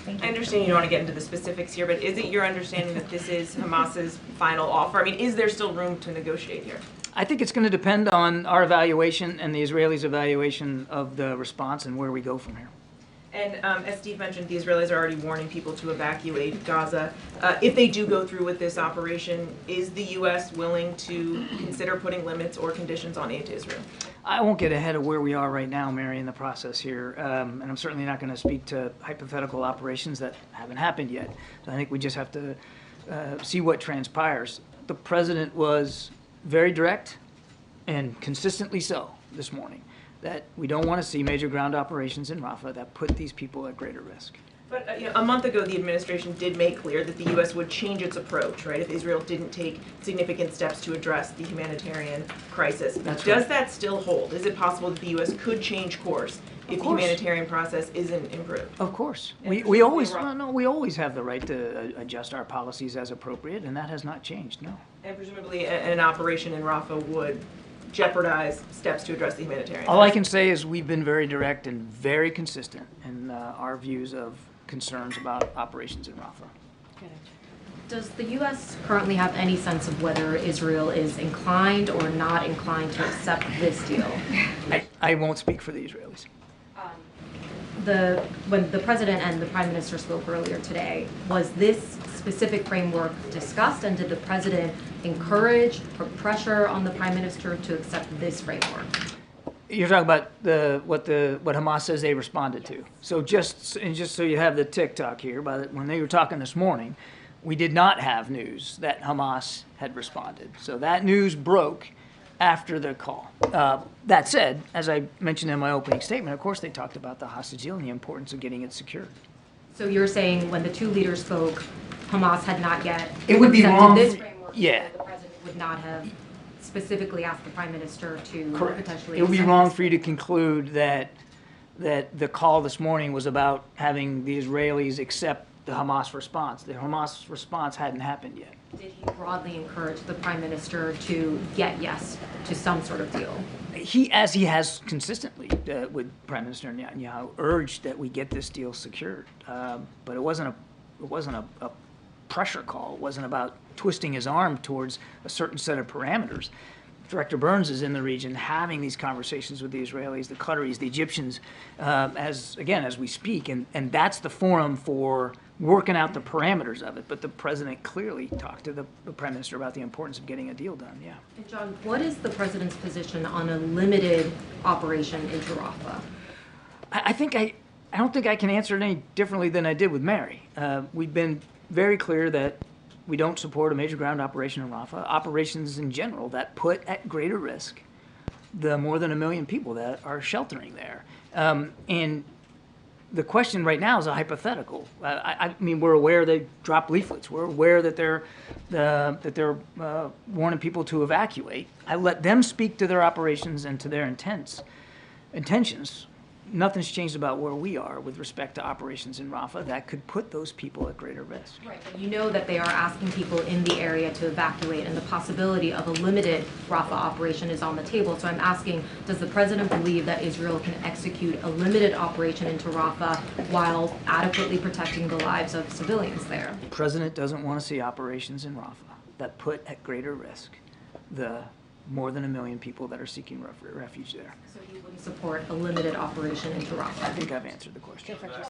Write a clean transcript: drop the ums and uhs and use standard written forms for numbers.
Thank I you. understand you don't want to get into the specifics here, but is it your understanding that this is Hamas's final offer? I mean, is there still room to negotiate here? I think it's going to depend on our evaluation and the Israelis' evaluation of the response and where we go from here. And as Steve mentioned, the Israelis are already warning people to evacuate Gaza. If they do go through with this operation, is the U.S. willing to consider putting limits or conditions on aid to Israel? I won't get ahead of where we are right now, Mary, in the process here. And I'm certainly not going to speak to hypothetical operations that haven't happened yet. So I think we just have to see what transpires. The president was very direct and consistently so this morning that we don't want to see major ground operations in Rafah that put these people at greater risk. But a month ago, the administration did make clear that the U.S. would change its approach, right, if Israel didn't take significant steps to address the humanitarian crisis. That's Does right. that still hold? Is it possible that the U.S. could change course if the course. humanitarian process isn't improved? Of course. And We always, presumably no, we always have the right to adjust our policies as appropriate, and that has not changed, no. And presumably an operation in Rafah would jeopardize steps to address the humanitarian All I crisis. can say is we've been very direct and very consistent in our views of concerns about operations in Rafah. Does the U.S. currently have any sense of whether Israel is inclined or not inclined to accept this deal? I won't speak for the Israelis. When the president and the prime minister spoke earlier today, was this specific framework discussed, and did the president encourage or pressure on the prime minister to accept this framework? You're talking about what Hamas says they responded to. So just so you have the TikTok here, when they were talking this morning, we did not have news that Hamas had responded. So that news broke after the call. That said, as I mentioned in my opening statement, of course they talked about the hostage deal and the importance of getting it secured. So you're saying when the two leaders spoke, Hamas had not yet It would be accepted wrong- this framework, yeah. so the president would not have specifically asked the prime minister to potentially It would be accept wrong this for you to conclude that the call this morning was about having the Israelis accept the Hamas response. The Hamas response hadn't happened yet. Did he broadly encourage the prime minister to get yes to some sort of deal? As he has consistently with Prime Minister Netanyahu, urged that we get this deal secured. But it wasn't a pressure call. It wasn't about twisting his arm towards a certain set of parameters. Director Burns is in the region having these conversations with the Israelis, the Qataris, the Egyptians, as we speak, and that's the forum for working out the parameters of it. But the president clearly talked to the prime minister about the importance of getting a deal done. Yeah. And John, what is the president's position on a limited operation into Rafah? I don't think I can answer it any differently than I did with Mary. We've been very clear that we don't support a major ground operation in Rafah, operations in general that put at greater risk the more than 1 million people that are sheltering there. And the question right now is a hypothetical. I mean, we're aware they dropped leaflets. We're aware that they're warning people to evacuate. I let them speak to their operations and to their intentions. Nothing's changed about where we are with respect to operations in Rafah that could put those people at greater risk. Right, but you know that they are asking people in the area to evacuate, and the possibility of a limited Rafah operation is on the table. So I'm asking, does the president believe that Israel can execute a limited operation into Rafah while adequately protecting the lives of civilians there? The president doesn't want to see operations in Rafah that put at greater risk the more than 1 million people that are seeking refuge there. So he wouldn't support a limited operation into Rafah? I think I've answered the question.